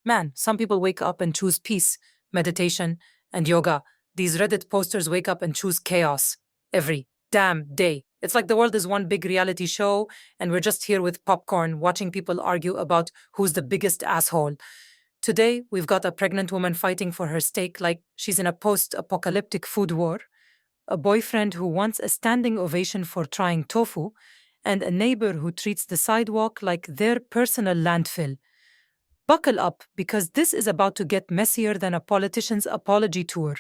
Man, some people wake up and choose peace, meditation, and yoga. These Reddit posters wake up and choose chaos every damn day. It's like the world is one big reality show, and we're just here with popcorn watching people argue about who's the biggest asshole. Today, we've got a pregnant woman fighting for her steak like she's in a post apocalyptic food war, a boyfriend who wants a standing ovation for trying tofu, and a neighbor who treats the sidewalk like their personal landfill. Buckle up, because this is about to get messier than a politician's apology tour.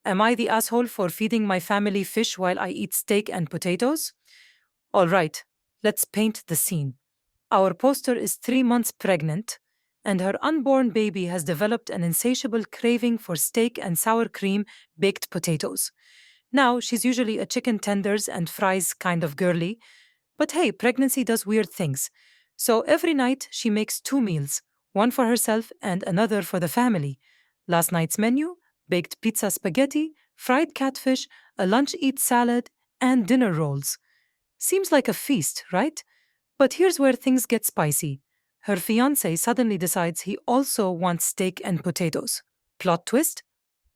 Am I the asshole for feeding my family fish while I eat steak and potatoes? All right, let's paint the scene. Our poster is 3 months pregnant, and her unborn baby has developed an insatiable craving for steak and sour cream baked potatoes. Now, she's usually a chicken tenders and fries kind of girly, but hey, pregnancy does weird things. So every night she makes two meals, one for herself and another for the family. Last night's menu: baked pizza spaghetti, fried catfish, a lunch eat salad, and dinner rolls. Seems like a feast, right? But here's where things get spicy. Her fiancé suddenly decides he also wants steak and potatoes. Plot twist?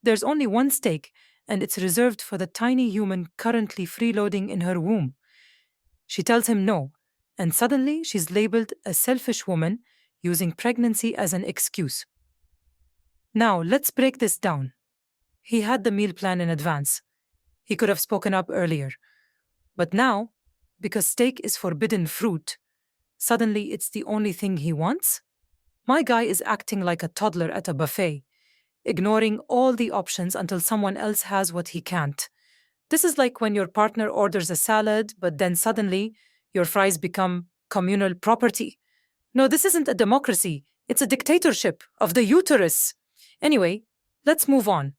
There's only one steak, and it's reserved for the tiny human currently freeloading in her womb. She tells him no, and suddenly she's labeled a selfish woman using pregnancy as an excuse. Now, let's break this down. He had the meal plan in advance. He could have spoken up earlier. But now, because steak is forbidden fruit, suddenly it's the only thing he wants? My guy is acting like a toddler at a buffet, ignoring all the options until someone else has what he can't. This is like when your partner orders a salad, but then suddenly your fries become communal property. No, this isn't a democracy. It's a dictatorship of the uterus. Anyway, let's move on.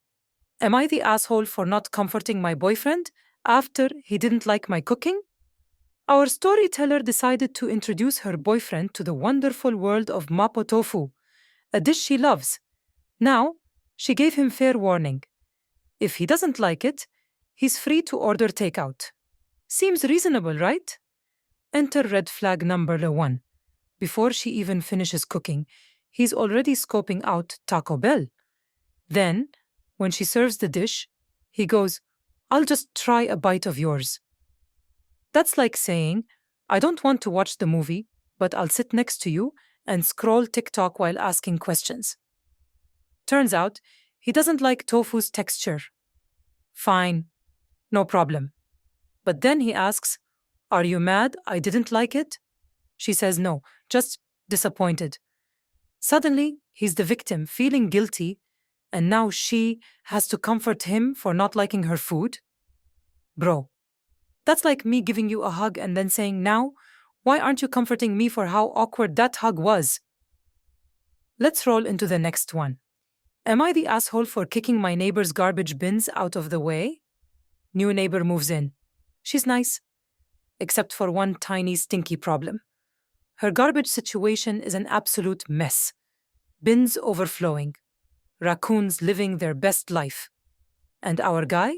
Am I the asshole for not comforting my boyfriend after he didn't like my cooking? Our storyteller decided to introduce her boyfriend to the wonderful world of mapo tofu, a dish she loves. Now, she gave him fair warning. If he doesn't like it, he's free to order takeout. Seems reasonable, right? Enter red flag number one. Before she even finishes cooking, he's already scoping out Taco Bell. Then, when she serves the dish, he goes, "I'll just try a bite of yours." That's like saying, "I don't want to watch the movie, but I'll sit next to you and scroll TikTok while asking questions." Turns out, he doesn't like tofu's texture. Fine, no problem. But then he asks, "Are you mad I didn't like it?" She says no, just disappointed. Suddenly, he's the victim, feeling guilty, and now she has to comfort him for not liking her food? Bro, that's like me giving you a hug and then saying, "Now, why aren't you comforting me for how awkward that hug was?" Let's roll into the next one. Am I the asshole for kicking my neighbor's garbage bins out of the way? New neighbor moves in. She's nice, except for one tiny stinky problem. Her garbage situation is an absolute mess. Bins overflowing. Raccoons living their best life. And our guy?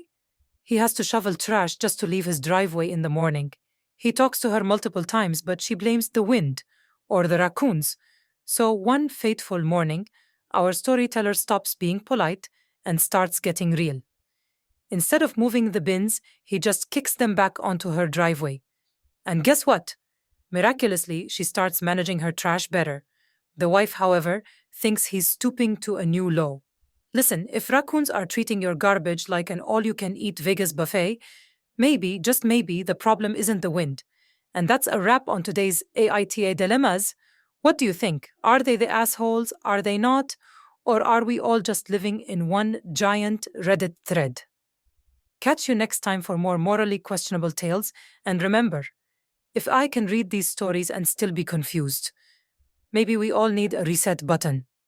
He has to shovel trash just to leave his driveway in the morning. He talks to her multiple times, but she blames the wind or the raccoons. So one fateful morning, our storyteller stops being polite and starts getting real. Instead of moving the bins, he just kicks them back onto her driveway. And guess what? Miraculously, she starts managing her trash better. The wife, however, thinks he's stooping to a new low. Listen, if raccoons are treating your garbage like an all-you-can-eat Vegas buffet, maybe, just maybe, the problem isn't the wind. And that's a wrap on today's AITA Dilemmas. What do you think? Are they the assholes? Are they not? Or are we all just living in one giant Reddit thread? Catch you next time for more morally questionable tales, and remember, if I can read these stories and still be confused, maybe we all need a reset button.